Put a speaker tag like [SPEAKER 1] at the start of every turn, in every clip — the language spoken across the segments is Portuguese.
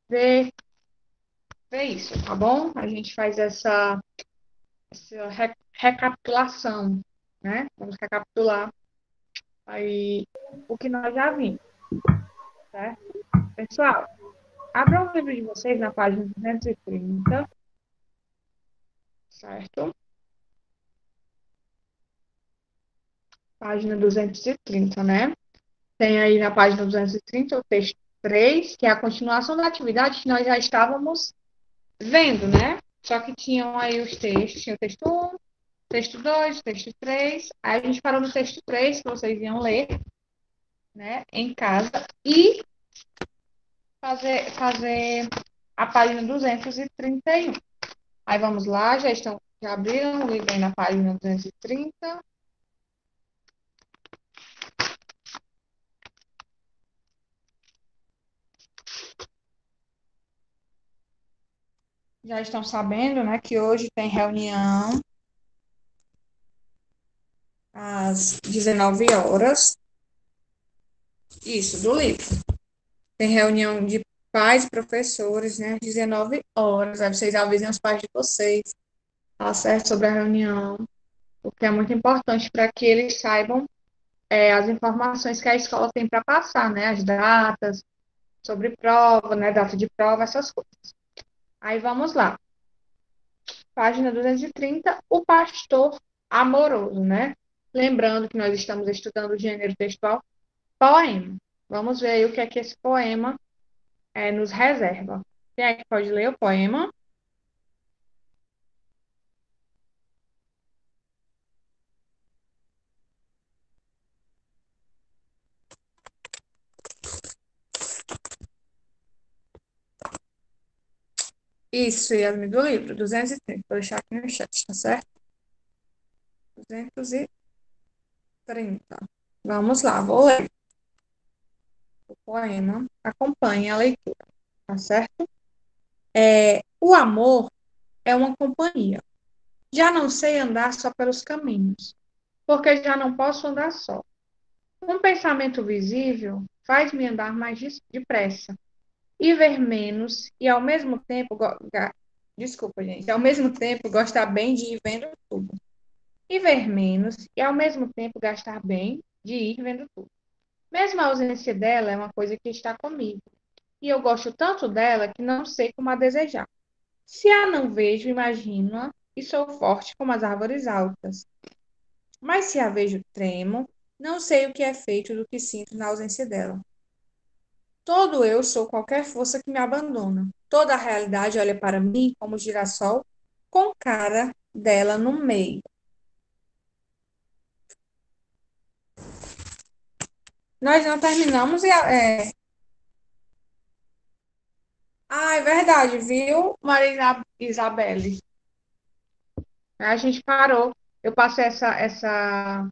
[SPEAKER 1] ver, ver isso, tá bom? A gente faz essa recapitulação, né? Vamos recapitular aí o que nós já vimos, certo? Pessoal, abram o livro de vocês na página 230, certo? Página 230, né? Tem aí na página 230 o texto 3, que é a continuação da atividade que nós já estávamos vendo, né? Só que tinham aí os textos, tinha o texto 1, texto 2, texto 3. Aí a gente parou no texto 3, que vocês iam ler, né, em casa, e fazer a página 231. Aí vamos lá, já abriram o livro aí na página 230. Já estão sabendo, né, que hoje tem reunião às 19 horas. Isso, do livro. Tem reunião de pais e professores, né, às 19 horas. Aí vocês avisem os pais de vocês, tá certo? Sobre a reunião, o que é muito importante para que eles saibam as informações que a escola tem para passar, né? As datas, sobre prova, né? Data de prova, essas coisas. Aí vamos lá. Página 230, o pastor amoroso, né? Lembrando que nós estamos estudando o gênero textual poema. Vamos ver aí o que é que esse poema nos reserva. Quem é que pode ler o poema? Isso, Yasmin, do livro, 230. Vou deixar aqui no chat, tá certo? 230. Vamos lá, vou ler o poema. Acompanhe a leitura, tá certo? O amor é uma companhia. Já não sei andar só pelos caminhos, porque já não posso andar só. Um pensamento visível faz-me andar mais depressa e ver menos e ao mesmo tempo desculpa, gente, ao mesmo tempo gostar bem de ir vendo tudo. E ver menos e ao mesmo tempo gastar bem de ir vendo tudo. Mesmo a ausência dela é uma coisa que está comigo, e eu gosto tanto dela que não sei como a desejar. Se a não vejo, imagino-a e sou forte como as árvores altas. Mas se a vejo, tremo, não sei o que é feito do que sinto na ausência dela. Todo eu sou qualquer força que me abandona. Toda a realidade olha para mim como girassol com cara dela no meio. Nós não terminamos e é verdade, viu, Maria Isabelle? A gente parou. Eu passei essa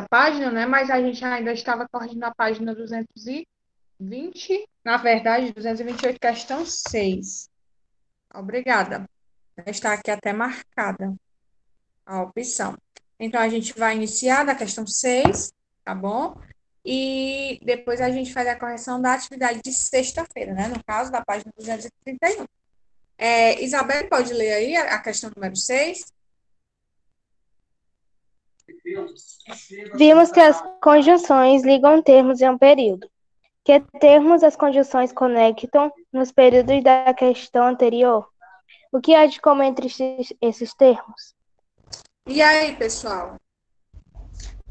[SPEAKER 1] página, né? Mas a gente ainda estava corrigindo a página 220, na verdade, 228, questão 6. Obrigada. Está aqui até marcada a opção. Então, a gente vai iniciar da questão 6, tá bom? E depois a gente faz a correção da atividade de sexta-feira, né? No caso, da página 231. Isabel, pode ler aí a questão número 6?
[SPEAKER 2] Vimos que as conjunções ligam termos em um período, que termos as conjunções conectam nos períodos da questão anterior. O que há de comum entre esses termos?
[SPEAKER 1] E aí, pessoal?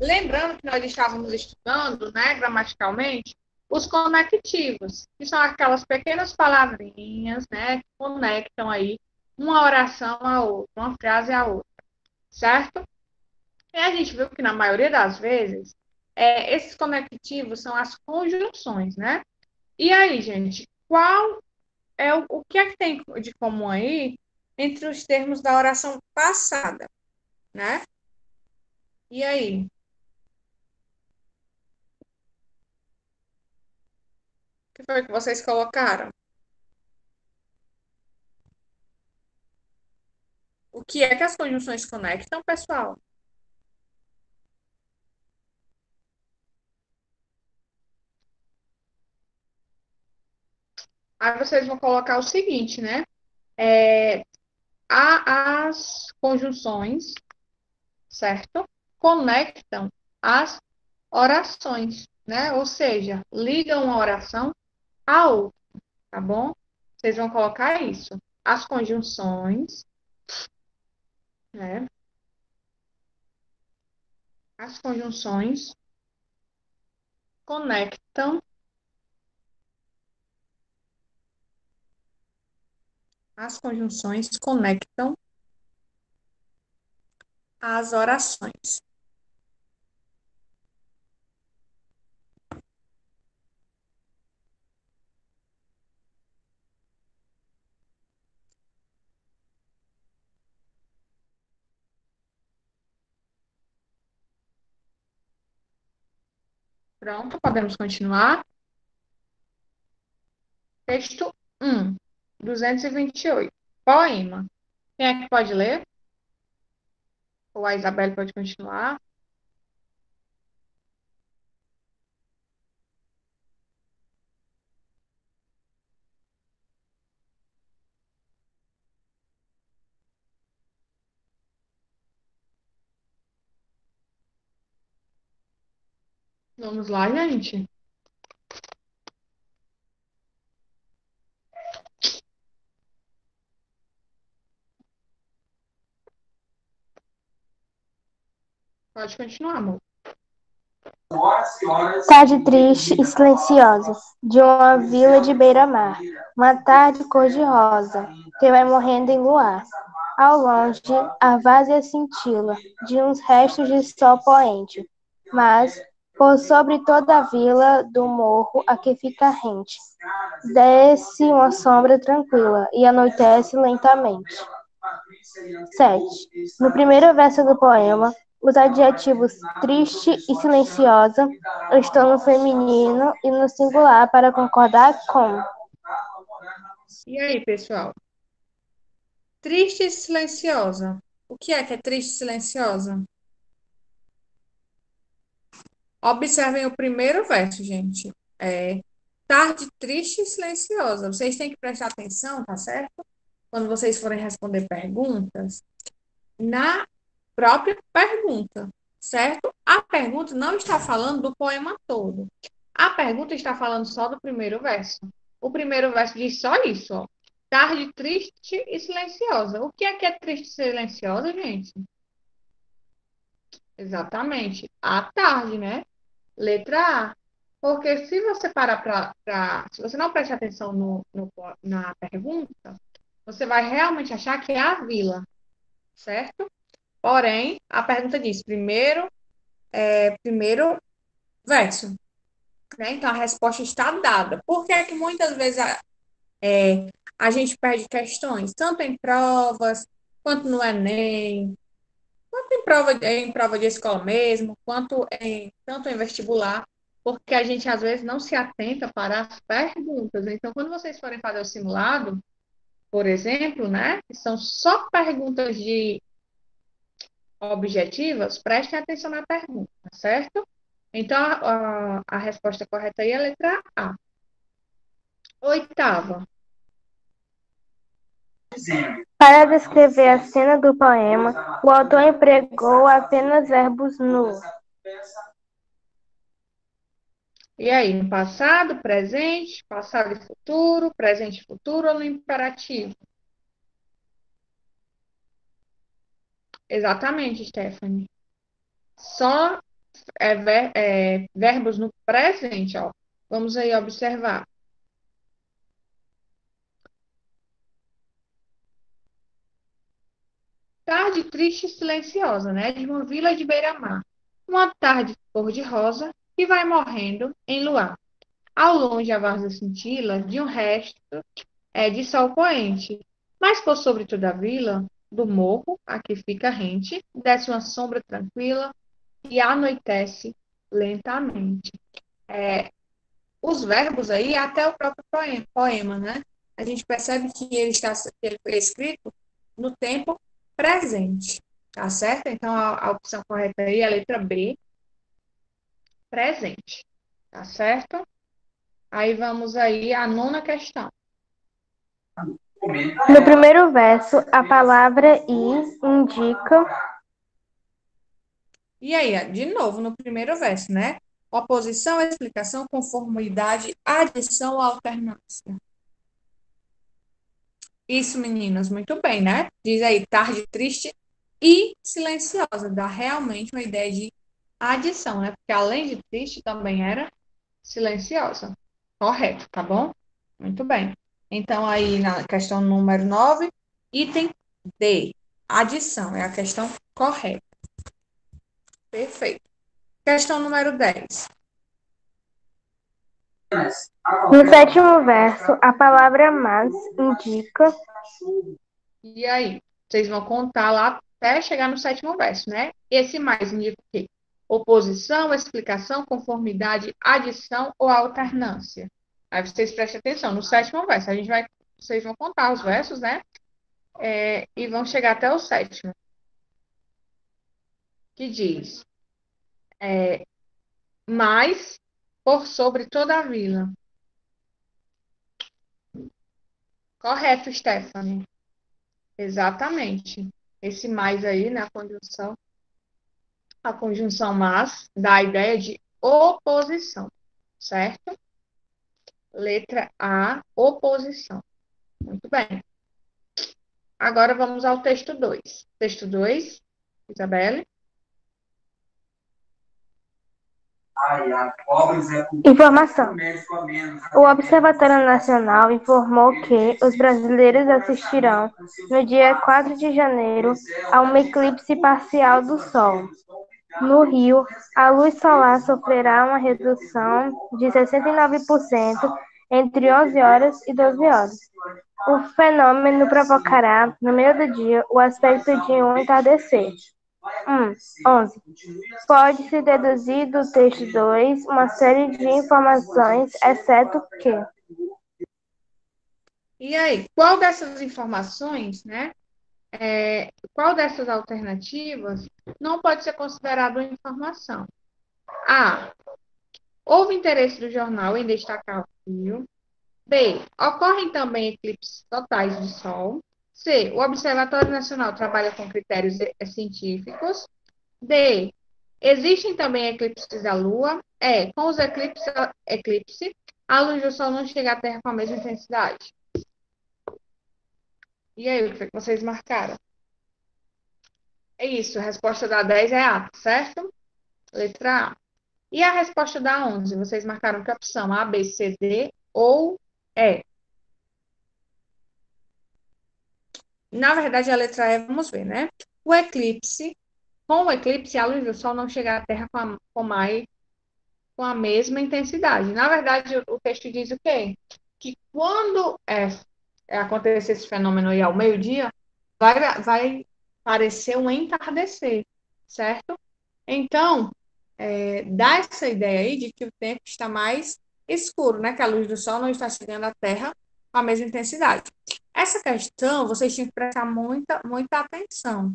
[SPEAKER 1] Lembrando que nós estávamos estudando, né, gramaticalmente, os conectivos, que são aquelas pequenas palavrinhas, né, que conectam aí uma oração a outra, uma frase a outra, certo? E a gente viu que na maioria das vezes, esses conectivos são as conjunções, né? E aí, gente, qual o que é que tem de comum aí entre os termos da oração passada, né? E aí? O que foi que vocês colocaram? O que é que as conjunções conectam, pessoal? Aí vocês vão colocar o seguinte, né? As conjunções, certo? Conectam as orações, né? Ou seja, ligam uma oração à outra, tá bom? Vocês vão colocar isso. As conjunções, né? As conjunções conectam as orações. Pronto, podemos continuar. Texto 1, 228. Poema. Quem é que pode ler? Ou a Isabel pode continuar? Vamos lá, gente. Pode continuar, amor.
[SPEAKER 2] Tarde triste e silenciosa, de uma vila de beira-mar. Uma tarde cor-de-rosa, que vai morrendo em luar. Ao longe, a várzea cintila de uns restos de sol poente. Mas, por sobre toda a vila do morro a que fica rente, desce uma sombra tranquila e anoitece lentamente. 7. No primeiro verso do poema, os adjetivos triste e silenciosa estão no feminino e no singular para concordar com.
[SPEAKER 1] E aí, pessoal? Triste e silenciosa. O que é triste e silenciosa? Observem o primeiro verso, gente. Tarde triste e silenciosa. Vocês têm que prestar atenção, tá certo? Quando vocês forem responder perguntas, na própria pergunta, certo? A pergunta não está falando do poema todo. A pergunta está falando só do primeiro verso. O primeiro verso diz só isso, ó. Tarde triste e silenciosa. O que é triste e silenciosa, gente? Exatamente. A tarde, né? Letra A. Porque se você parar se você não prestar atenção na pergunta, você vai realmente achar que é a vila, certo? Porém, a pergunta diz primeiro verso, né? Então a resposta está dada. Por que é que muitas vezes a gente perde questões, tanto em provas, quanto no Enem, quanto em prova de escola mesmo, tanto em vestibular, porque a gente às vezes não se atenta para as perguntas. Então, quando vocês forem fazer o simulado, por exemplo, né, que são só perguntas de objetivas, prestem atenção na pergunta, certo? Então, a resposta correta aí é a letra A. Oitava.
[SPEAKER 2] Para descrever a cena do poema, o autor empregou apenas verbos nus.
[SPEAKER 1] E aí, no passado, passado e futuro, presente e futuro ou no imperativo? Exatamente, Stephanie. Só verbos no presente, ó. Vamos aí observar. Tarde triste e silenciosa, né? De uma vila de beira-mar. Uma tarde cor-de-rosa que vai morrendo em luar. Ao longe a várzea cintila de um resto de sol poente. Mas por sobre toda a vila, do morro, a que fica rente, desce uma sombra tranquila e anoitece lentamente. Os verbos aí, até o próprio poema, né? A gente percebe que ele foi escrito no tempo presente, tá certo? Então, a opção correta aí é a letra B, presente, tá certo? Aí vamos aí à nona questão.
[SPEAKER 2] No primeiro verso, a palavra "e" indica
[SPEAKER 1] E aí, de novo, no primeiro verso, né? Oposição, explicação, conformidade, adição, alternância. Isso, meninas, muito bem, né? Diz aí, tarde, triste e silenciosa. Dá realmente uma ideia de adição, né? Porque além de triste, também era silenciosa. Correto, tá bom? Muito bem. Então, aí na questão número 9, item D. Adição é a questão correta. Perfeito. Questão número 10.
[SPEAKER 2] no sétimo verso, a palavra "mas" indica
[SPEAKER 1] E aí? Vocês vão contar lá até chegar no sétimo verso, né? Esse mais indica o quê? Oposição, explicação, conformidade, adição ou alternância. Aí vocês prestem atenção no sétimo verso. Vocês vão contar os versos, né? E vão chegar até o sétimo, que diz: mas por sobre toda a vila. Correto, Stephanie. Exatamente. Esse mais aí, na conjunção, a conjunção mas dá a ideia de oposição, certo? Letra A, oposição. Muito bem. Agora vamos ao texto 2. Texto 2, Isabelle.
[SPEAKER 2] informação. O Observatório Nacional informou que os brasileiros assistirão, no dia 4 de janeiro, a um eclipse parcial do Sol. No Rio, a luz solar sofrerá uma redução de 69% entre 11 horas e 12 horas. O fenômeno provocará, no meio do dia, o aspecto de um entardecer. 11. Pode-se deduzir do texto 2 uma série de informações, exceto que
[SPEAKER 1] E aí, qual dessas informações, né? Qual dessas alternativas não pode ser considerado uma informação? A. Houve interesse do jornal em destacar o Rio. B. Ocorrem também eclipses totais de Sol. C. O Observatório Nacional trabalha com critérios científicos. D. Existem também eclipses da Lua. E. Com os eclipses, a luz do Sol não chega à Terra com a mesma intensidade. E aí, o que vocês marcaram? É isso, a resposta da 10 é A, certo? Letra A. E a resposta da 11, vocês marcaram que opção? A, B, C, D ou E? Na verdade, a letra E, vamos ver, né? Com o eclipse, a luz do Sol não chega à Terra com a mesma intensidade. Na verdade, o texto diz o quê? Que quando acontecer esse fenômeno aí ao meio-dia, vai parecer um entardecer, certo? Então, dá essa ideia aí de que o tempo está mais escuro, né? Que a luz do Sol não está chegando à Terra com a mesma intensidade. Essa questão, vocês tinham que prestar muita atenção,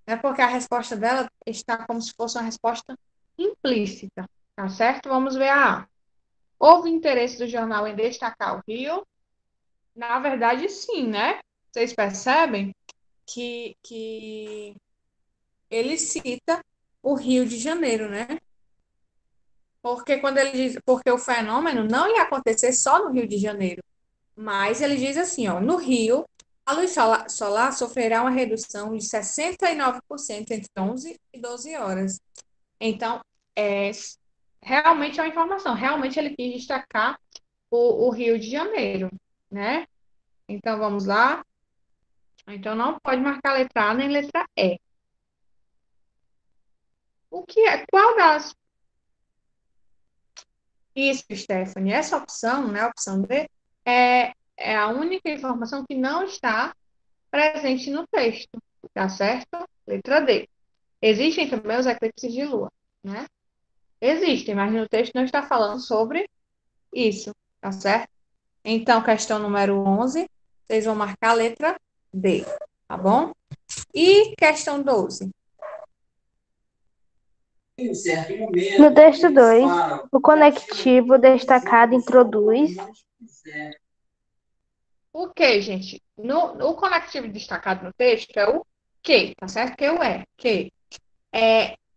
[SPEAKER 1] né? Porque a resposta dela está como se fosse uma resposta implícita, tá certo? Vamos ver a A. Houve interesse do jornal em destacar o Rio? Na verdade, sim, né? Vocês percebem que ele cita o Rio de Janeiro, né? Porque o fenômeno não ia acontecer só no Rio de Janeiro, mas ele diz assim, ó, no Rio, a luz solar sofrerá uma redução de 69% entre 11 e 12 horas. Então, é, realmente é uma informação, realmente ele quis destacar o Rio de Janeiro, né? Então, vamos lá. Então, não pode marcar letra A nem letra E. Qual das... Isso, Stephanie, essa opção, né, a opção D, é a única informação que não está presente no texto, tá certo? Letra D. Existem também os eclipses de lua, né? Existem, mas no texto não está falando sobre isso, tá certo? Então, questão número 11, vocês vão marcar a letra D, tá bom? E questão 12.
[SPEAKER 2] no texto 2, o conectivo destacado introduz
[SPEAKER 1] O que, gente? O conectivo destacado no texto é o que, tá certo? Que é o é, que.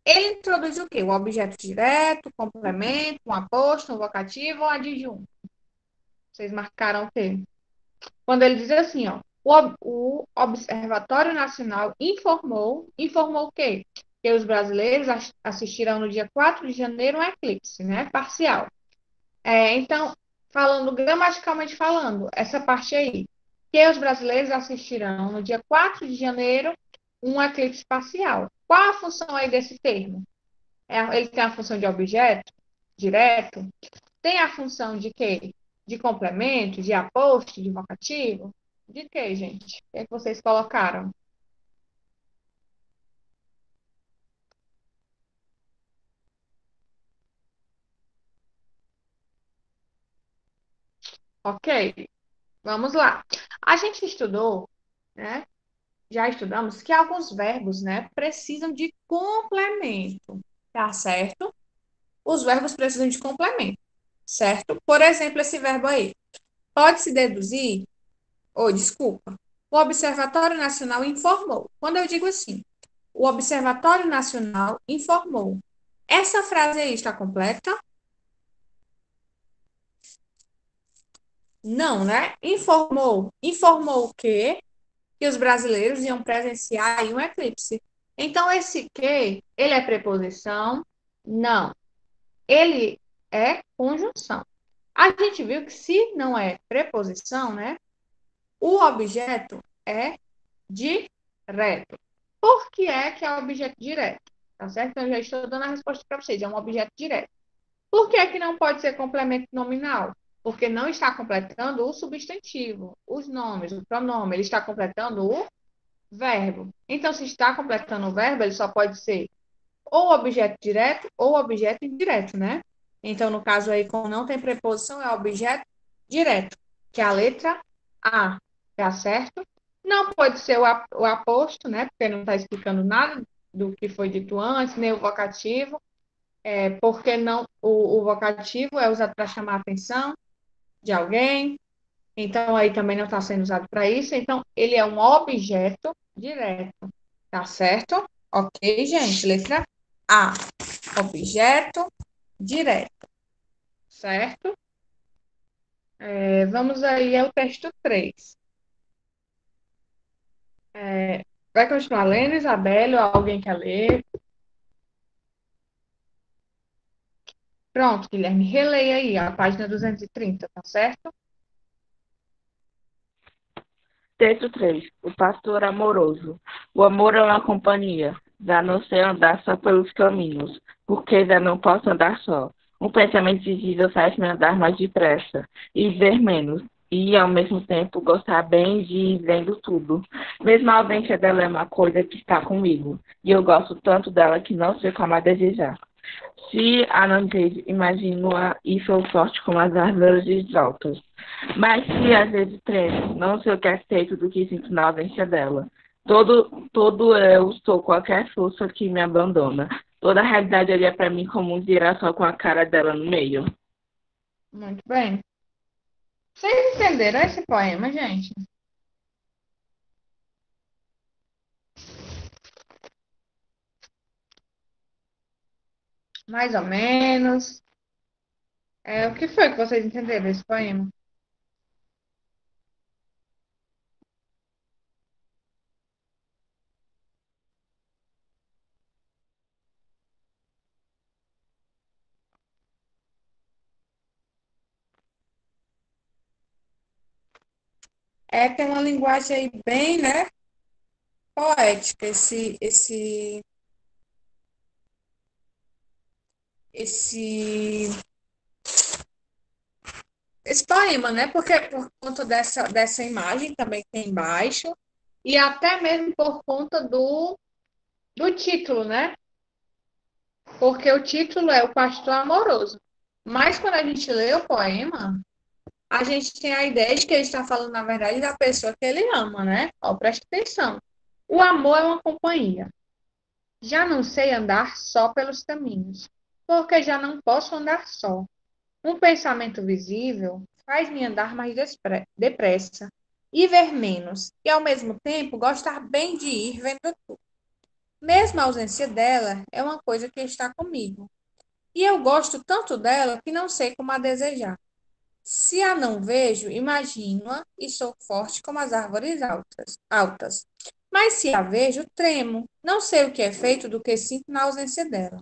[SPEAKER 1] Ele introduz o quê? O objeto direto, complemento, um aposto, um vocativo ou um adjunto. Vocês marcaram o quê? Quando ele diz assim, ó, o Observatório Nacional informou o quê? Que os brasileiros assistirão no dia 4 de janeiro um eclipse, né? Parcial. Então, falando gramaticalmente falando, essa parte aí, que os brasileiros assistirão no dia 4 de janeiro um eclipse parcial. Qual a função aí desse termo? Ele tem a função de objeto direto? Tem a função de quê? De complemento, de aposto, de vocativo? De quê, gente? O que é que vocês colocaram? Ok, vamos lá. A gente estudou, né? Já estudamos que alguns verbos, né, precisam de complemento, tá certo? Os verbos precisam de complemento, certo? Por exemplo, esse verbo aí. Pode-se deduzir, ou desculpa, o Observatório Nacional informou. Quando eu digo assim, o Observatório Nacional informou. Essa frase aí está completa? Não, né? Informou. Informou o quê? Que os brasileiros iam presenciar aí um eclipse. Então, esse que, ele é preposição? Não. Ele é conjunção. A gente viu que se não é preposição, né? O objeto é direto. Por que é objeto direto? Tá certo? Então, eu já estou dando a resposta para vocês. É um objeto direto. Por que não pode ser complemento nominal? Porque não está completando o substantivo, os nomes, o pronome. Ele está completando o verbo. Então, se está completando o verbo, ele só pode ser ou objeto direto ou objeto indireto, né? Então, no caso aí, como não tem preposição, é objeto direto, que é a letra A, tá certo? Não pode ser o aposto, né? Porque não está explicando nada do que foi dito antes, nem o vocativo, porque não o vocativo é usado para chamar a atenção de alguém, então aí também não está sendo usado para isso, então ele é um objeto direto, tá certo? Ok, gente? Letra A, objeto direto, certo? Vamos aí ao texto 3. Vai continuar lendo, Isabelle, ou alguém quer ler? Pronto, Guilherme, releia aí a página 230, tá certo?
[SPEAKER 3] Texto 3. O pastor amoroso. O amor é uma companhia. Já não sei andar só pelos caminhos, porque já não posso andar só. Um pensamento visível faz-me andar mais depressa e ver menos, e ao mesmo tempo gostar bem de ir vendo tudo. Mesmo a ausência dela é uma coisa que está comigo, e eu gosto tanto dela que não sei como a desejar. Se a não ter, imagino-a e sou forte como as árvores altas. Mas se às vezes tremo, não sei o que é feito do que sinto na ausência dela. Todo eu sou qualquer força que me abandona. Toda a realidade olha para mim como um girassol com a cara dela no meio.
[SPEAKER 1] Muito bem. Vocês entenderam esse poema, gente? Mais ou menos. O que foi que vocês entenderam desse poema? Tem uma linguagem aí bem, né, poética esse, esse poema, né? Porque por conta dessa imagem também que tem embaixo e até mesmo por conta do título, né? Porque o título é O Pastor Amoroso. Mas quando a gente lê o poema, a gente tem a ideia de que ele está falando, na verdade, da pessoa que ele ama, né? Ó, preste atenção. O amor é uma companhia. Já não sei andar só pelos caminhos, porque já não posso andar só. Um pensamento visível faz-me andar mais depressa e ver menos, e ao mesmo tempo gostar bem de ir vendo tudo. Mesmo a ausência dela é uma coisa que está comigo, e eu gosto tanto dela que não sei como a desejar. Se a não vejo, imagino-a e sou forte como as árvores altas. Mas se a vejo, tremo. Não sei o que é feito do que sinto na ausência dela.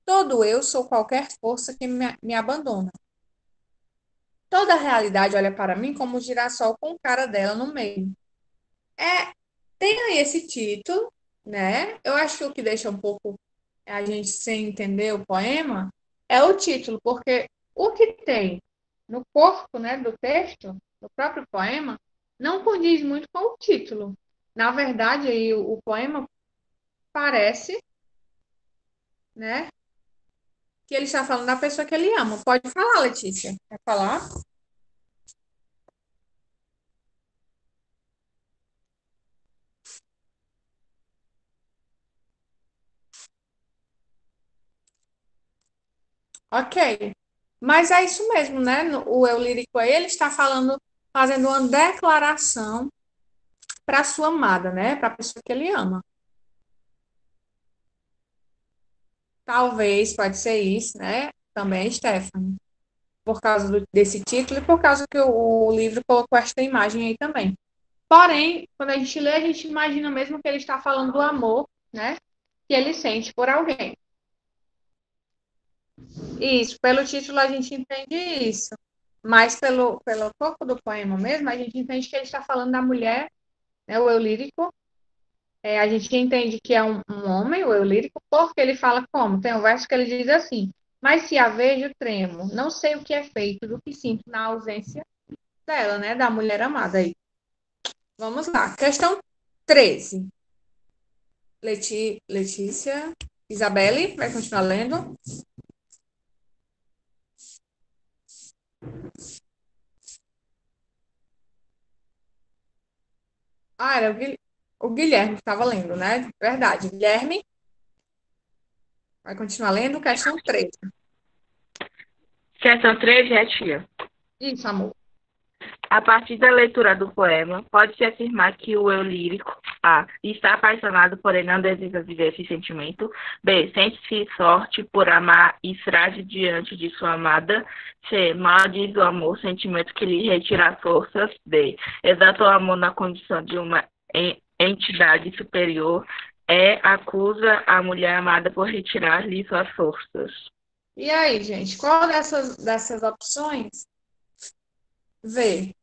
[SPEAKER 1] Todo eu sou qualquer força que me abandona. Toda a realidade olha para mim como um girassol com cara dela no meio. É, tem aí esse título, né? Eu acho que o que deixa um pouco a gente sem entender o poema é o título, porque o que tem no corpo, né, do texto, do próprio poema, não condiz muito com o título. Na verdade, aí o poema parece, né, que ele está falando da pessoa que ele ama. Pode falar, Letícia. Quer falar? Ok. Mas é isso mesmo, né? O eu lírico aí, ele está falando, fazendo uma declaração para a sua amada, né? Para a pessoa que ele ama. Talvez, pode ser isso, né? Também, Stephanie. Por causa desse título e por causa que o livro colocou esta imagem aí também. Porém, quando a gente lê, a gente imagina mesmo que ele está falando do amor, né? Que ele sente por alguém. Isso, pelo título a gente entende isso. Mas pelo corpo do poema mesmo, a gente entende que ele está falando da mulher, né, o eu lírico. A gente entende que é um homem, o eu lírico, porque ele fala como? Tem um verso que ele diz assim: mas se a vejo, tremo, não sei o que é feito do que sinto na ausência dela, né, da mulher amada aí. Vamos lá, questão 13. Letícia, Isabelle, vai continuar lendo? Ah, era o Guilherme que estava lendo, né? Verdade. Guilherme, vai continuar lendo? Questão 13.
[SPEAKER 3] Questão 3, é tia.
[SPEAKER 1] Isso, amor.
[SPEAKER 3] A partir da leitura do poema, pode-se afirmar que o eu lírico A. Está apaixonado, porém não deseja viver esse sentimento. B. Sente-se forte por amar e frágil diante de sua amada. C. Maldiz o amor, sentimento que lhe retira as forças. D. Exalta o amor na condição de uma entidade superior. E. Acusa a mulher amada por retirar-lhe suas forças.
[SPEAKER 1] E aí, gente, qual dessas opções? V.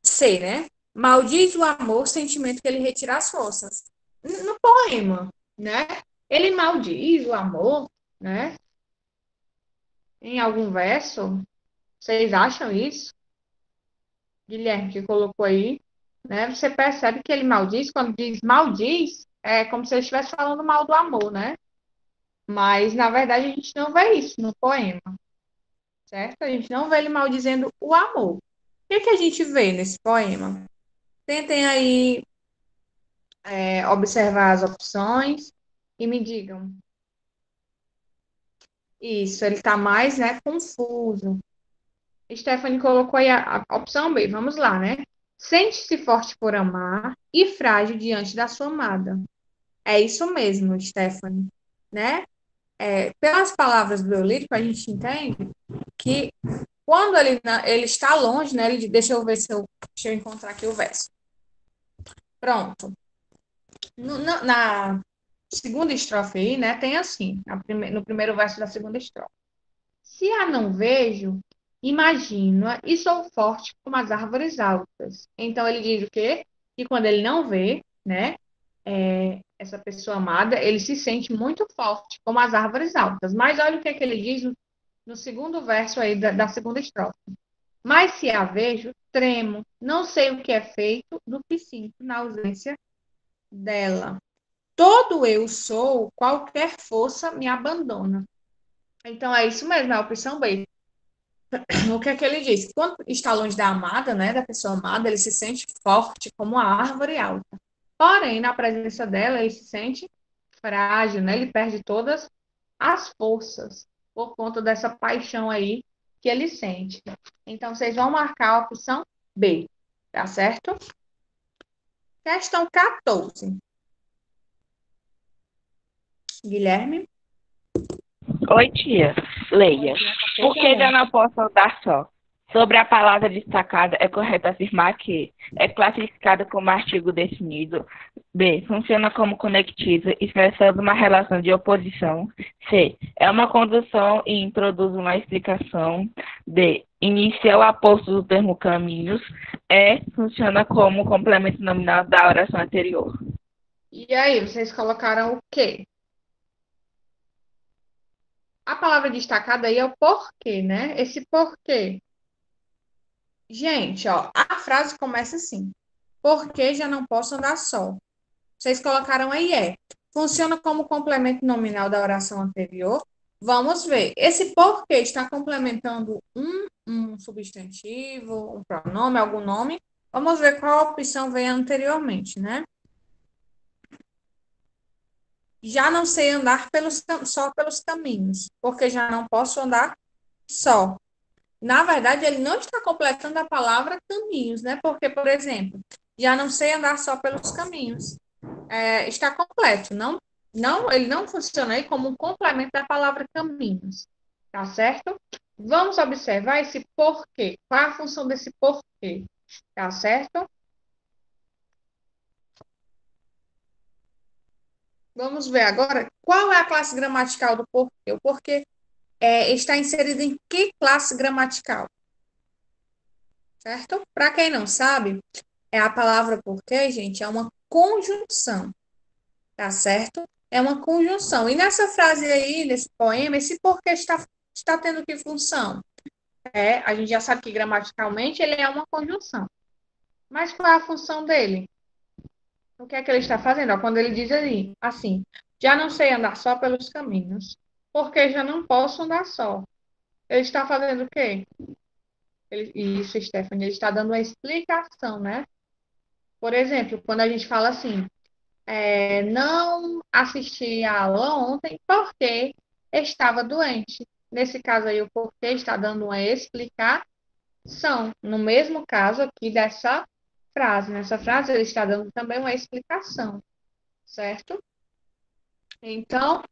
[SPEAKER 1] C, né? Maldiz o amor, sentimento que ele retira as forças. No poema, né? Ele maldiz o amor, né? Em algum verso. Vocês acham isso? Guilherme, que colocou aí, né? Você percebe que ele maldiz, quando diz maldiz, é como se ele estivesse falando mal do amor, né? Mas, na verdade, a gente não vê isso no poema, certo? A gente não vê ele maldizendo o amor. O que a gente vê nesse poema? Tentem aí observar as opções e me digam. Isso, ele está mais, né, confuso. Stephanie colocou aí a opção B, vamos lá, né? Sente-se forte por amar e frágil diante da sua amada. É isso mesmo, Stephanie, né? Pelas palavras do eu lírico, a gente entende que quando ele está longe, né? Deixa eu ver deixa eu encontrar aqui o verso. Pronto. Na segunda estrofe aí, né? Tem assim, no primeiro verso da segunda estrofe. Se a não vejo, imagino-a e sou forte como as árvores altas. Então ele diz o quê? Que quando ele não vê, né? Essa pessoa amada, ele se sente muito forte, como as árvores altas. Mas olha o que ele diz no segundo verso aí da segunda estrofe. Mas se a vejo, tremo, não sei o que é feito do que sinto na ausência dela. Todo eu sou, qualquer força me abandona. Então é isso mesmo, é a opção B. O que é que ele diz? Quando está longe da amada, né, da pessoa amada, ele se sente forte como a árvore alta. Porém, na presença dela, ele se sente frágil, né? Ele perde todas as forças por conta dessa paixão aí que ele sente. Então, vocês vão marcar a opção B, tá certo? Questão 14. Guilherme?
[SPEAKER 3] Oi, tia. Leia. Por que
[SPEAKER 1] Veja
[SPEAKER 3] eu não posso andar só? Sobre a palavra destacada, é correto afirmar que é classificada como artigo definido. B. Funciona como conectivo, expressando uma relação de oposição. C. É uma condução e introduz uma explicação. D. Inicia o aposto do termo caminhos. E. Funciona como complemento nominal da oração anterior.
[SPEAKER 1] E aí, vocês colocaram o quê? A palavra destacada aí é o porquê, né? Esse porquê. Gente, ó, a frase começa assim. Porque já não posso andar só. Vocês colocaram aí funciona como complemento nominal da oração anterior. Vamos ver. Esse porquê está complementando um substantivo, um pronome, algum nome. Vamos ver qual opção veio anteriormente, né? Já não sei andar só pelos caminhos, porque já não posso andar só. Na verdade, ele não está completando a palavra caminhos, né? Porque, por exemplo, já não sei andar só pelos caminhos. Está completo, ele não funciona aí como um complemento da palavra caminhos, tá certo? Vamos observar esse porquê. Qual é a função desse porquê? Tá certo? Vamos ver agora qual é a classe gramatical do porquê. O porquê está inserido em que classe gramatical? Certo? Para quem não sabe, a palavra porquê, gente, é uma conjunção, tá certo? É uma conjunção. E nessa frase aí, nesse poema, esse porquê está tendo que função? A gente já sabe que gramaticalmente ele é uma conjunção. Mas qual é a função dele? O que é que ele está fazendo? Ó, quando ele diz ali, assim, já não sei andar só pelos caminhos, porque já não posso andar só. Ele está fazendo o quê? Isso, Stephanie, ele está dando uma explicação, né? Por exemplo, quando a gente fala assim, não assisti a aula ontem porque estava doente. Nesse caso aí, o porquê está dando uma explicação. No mesmo caso aqui dessa frase. Nessa frase, ele está dando também uma explicação, certo? Então,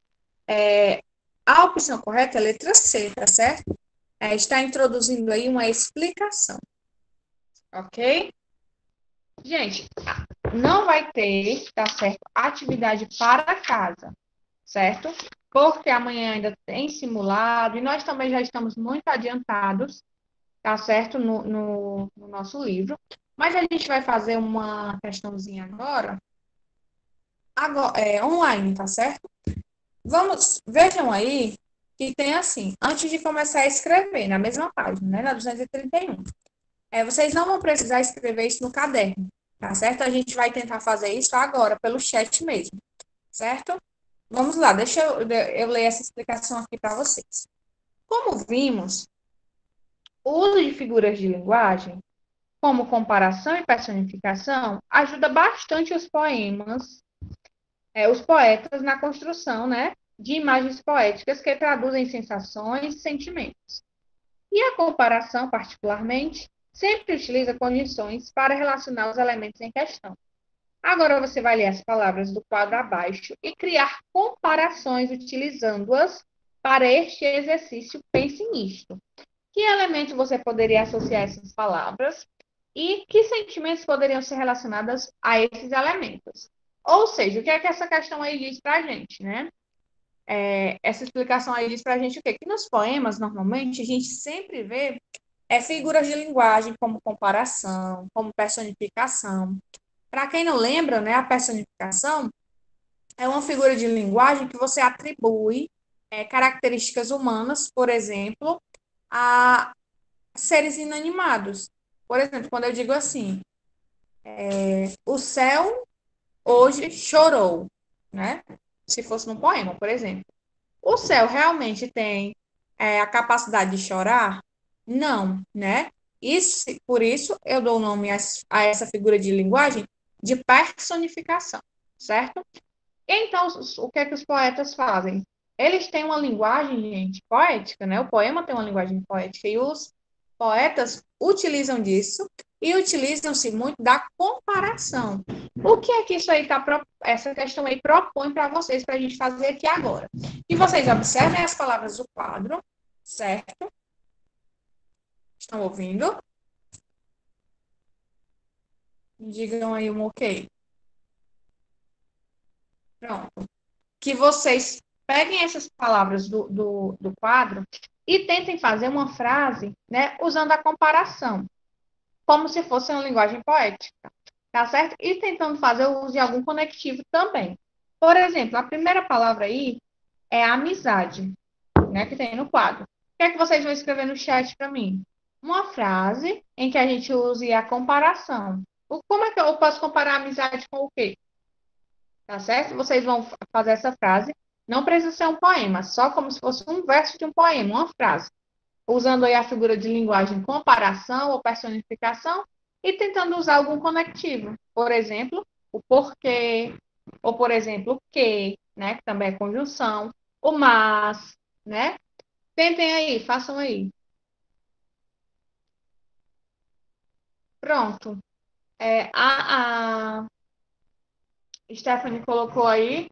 [SPEAKER 1] a opção correta é a letra C, tá certo? Está introduzindo aí uma explicação, ok? Gente, não vai ter, tá certo, atividade para casa, certo? Porque amanhã ainda tem simulado e nós também já estamos muito adiantados, tá certo, no nosso livro. Mas a gente vai fazer uma questãozinha agora, online, tá certo? Vejam aí que tem assim, antes de começar a escrever, na mesma página, né, na 231. Vocês não vão precisar escrever isso no caderno, tá certo? A gente vai tentar fazer isso agora, pelo chat mesmo, certo? Vamos lá, deixa eu ler essa explicação aqui para vocês. Como vimos, o uso de figuras de linguagem, como comparação e personificação, ajuda bastante os poetas na construção, né, de imagens poéticas que traduzem sensações e sentimentos. E a comparação, particularmente, sempre utiliza condições para relacionar os elementos em questão. Agora você vai ler as palavras do quadro abaixo e criar comparações utilizando-as para este exercício. Pense nisto. Que elemento você poderia associar essas palavras e que sentimentos poderiam ser relacionados a esses elementos? Ou seja, o que é que essa questão aí diz para a gente, né? Essa explicação aí diz para a gente o quê? Que nos poemas, normalmente, a gente sempre vê figuras de linguagem como comparação, como personificação. Para quem não lembra, né, a personificação é uma figura de linguagem que você atribui características humanas, por exemplo, a seres inanimados. Por exemplo, quando eu digo assim, o céu hoje chorou, né? Se fosse num poema, por exemplo. O céu realmente tem a capacidade de chorar? Não, né? Por isso, eu dou o nome a essa figura de linguagem de personificação, certo? Então, o que é que os poetas fazem? Eles têm uma linguagem, gente, poética, né? O poema tem uma linguagem poética e os poetas utilizam disso e utilizam-se muito da comparação. O que é que isso aí essa questão aí propõe para vocês, para a gente fazer aqui agora? Que vocês observem as palavras do quadro, certo? Estão ouvindo? Digam aí um ok. Pronto. Que vocês peguem essas palavras do quadro e tentem fazer uma frase, né, usando a comparação, como se fosse uma linguagem poética, tá certo? E tentando fazer o uso de algum conectivo também. Por exemplo, a primeira palavra aí é amizade, né, que tem no quadro. O que é que vocês vão escrever no chat para mim? Uma frase em que a gente use a comparação. Como é que eu posso comparar a amizade com o quê? Tá certo? Vocês vão fazer essa frase. Não precisa ser um poema, só como se fosse um verso de um poema, uma frase. Usando aí a figura de linguagem comparação ou personificação e tentando usar algum conectivo. Por exemplo, o porquê, ou por exemplo, o que, né? Que também é conjunção, o mas, né? Tentem aí, façam aí. Pronto. A Stephanie colocou aí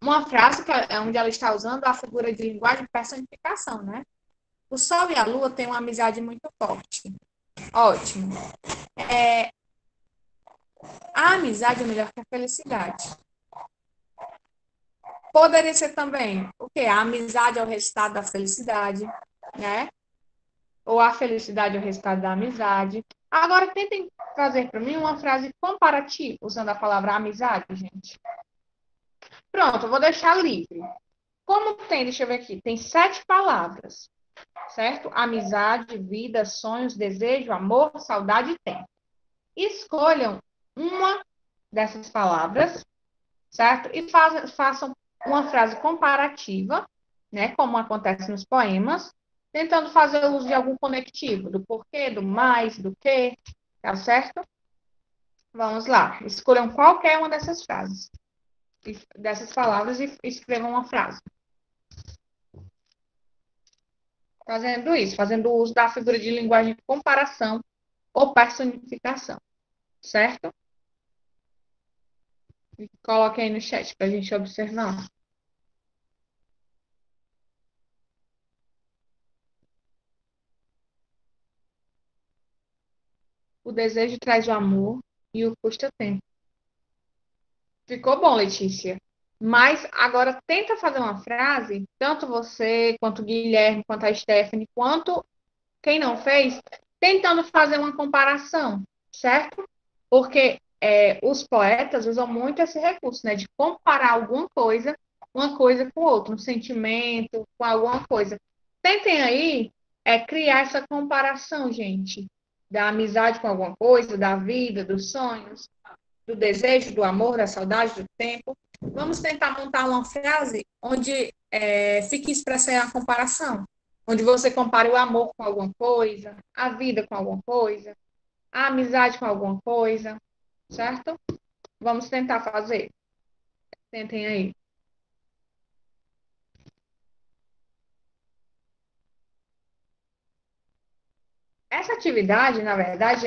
[SPEAKER 1] uma frase que é onde ela está usando a figura de linguagem de personificação, né? O Sol e a Lua têm uma amizade muito forte. Ótimo. A amizade é melhor que a felicidade. Poderia ser também o quê? A amizade é o resultado da felicidade, né? Ou a felicidade é o resultado da amizade. Agora, tentem fazer para mim uma frase comparativa, usando a palavra amizade, gente. Pronto, eu vou deixar livre. Como tem, deixa eu ver aqui, tem 7 palavras, certo? Amizade, vida, sonhos, desejo, amor, saudade e tempo. Escolham uma dessas palavras, certo? E façam uma frase comparativa, né? Como acontece nos poemas, tentando fazer uso de algum conectivo, do porquê, do mais, do que, tá certo? Vamos lá. Escolham qualquer uma dessas frases, dessas palavras e escrevam uma frase. Fazendo isso, fazendo uso da figura de linguagem de comparação ou personificação, certo? Coloque aí no chat para a gente observar. O desejo traz o amor e o custo é tempo. Ficou bom, Letícia. Mas agora tenta fazer uma frase, tanto você, quanto o Guilherme, quanto a Stephanie, quanto quem não fez, tentando fazer uma comparação, certo? Porque os poetas usam muito esse recurso, né? De comparar alguma coisa, uma coisa com outra, um sentimento com alguma coisa. Tentem aí criar essa comparação, gente, da amizade com alguma coisa, da vida, dos sonhos, do desejo, do amor, da saudade, do tempo. Vamos tentar montar uma frase onde fique expressa a comparação, onde você compare o amor com alguma coisa, a vida com alguma coisa, a amizade com alguma coisa, certo? Vamos tentar fazer. Tentem aí. Essa atividade, na verdade,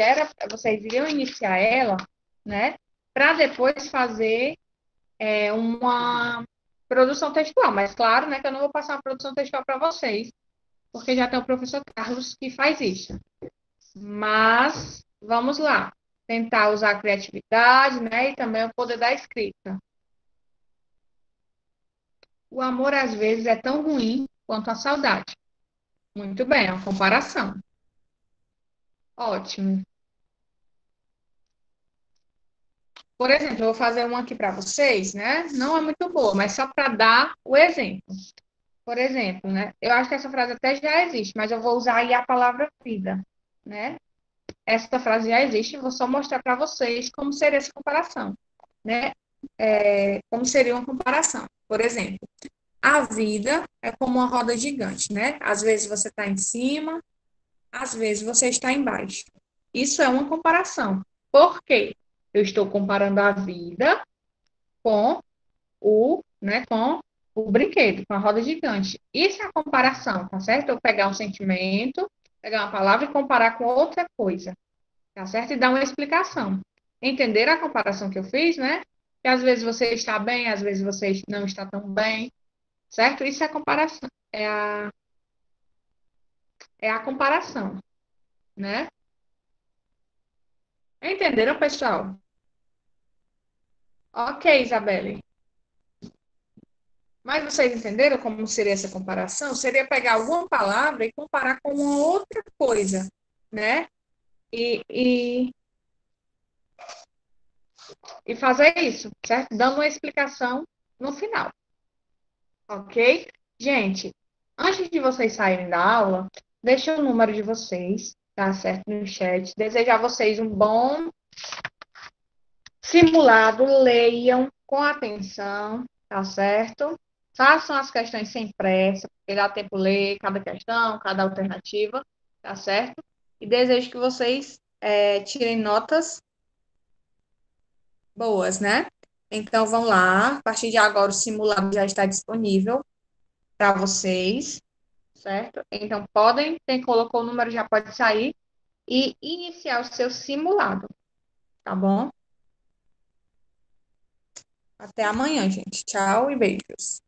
[SPEAKER 1] vocês iriam iniciar ela, né, para depois fazer uma produção textual. Mas claro, né, que eu não vou passar uma produção textual para vocês, porque já tem o professor Carlos que faz isso. Mas vamos lá, tentar usar a criatividade, né, e também o poder da escrita. O amor às vezes é tão ruim quanto a saudade. Muito bem, é uma comparação. Ótimo. Por exemplo, eu vou fazer uma aqui para vocês, né? Não é muito boa, mas só para dar o exemplo. Por exemplo, né? Eu acho que essa frase até já existe, mas eu vou usar aí a palavra vida, né? Essa frase já existe, vou só mostrar para vocês como seria essa comparação, né? Como seria uma comparação. Por exemplo, a vida é como uma roda gigante, né? Às vezes você está em cima, às vezes você está embaixo. Isso é uma comparação. Por quê? Eu estou comparando a vida com com o brinquedo, com a roda gigante. Isso é a comparação, tá certo? Eu pegar um sentimento, pegar uma palavra e comparar com outra coisa, tá certo? E dar uma explicação. Entenderam a comparação que eu fiz, né? Que às vezes você está bem, às vezes você não está tão bem, certo? Isso é a comparação, é a comparação, né? Entenderam, pessoal? Ok, Isabelle. Mas vocês entenderam como seria essa comparação? Seria pegar alguma palavra e comparar com uma outra coisa, né? E, e, e fazer isso, certo? Dando uma explicação no final, ok? Gente, antes de vocês saírem da aula, deixa o número de vocês, tá certo? No chat. Desejo a vocês um bom simulado, leiam com atenção, tá certo? Façam as questões sem pressa, porque dá tempo de ler cada questão, cada alternativa, tá certo? E desejo que vocês tirem notas boas, né? Então, vão lá. A partir de agora, o simulado já está disponível para vocês, certo? Então, quem colocou o número já pode sair e iniciar o seu simulado, tá bom? Até amanhã, gente. Tchau e beijos.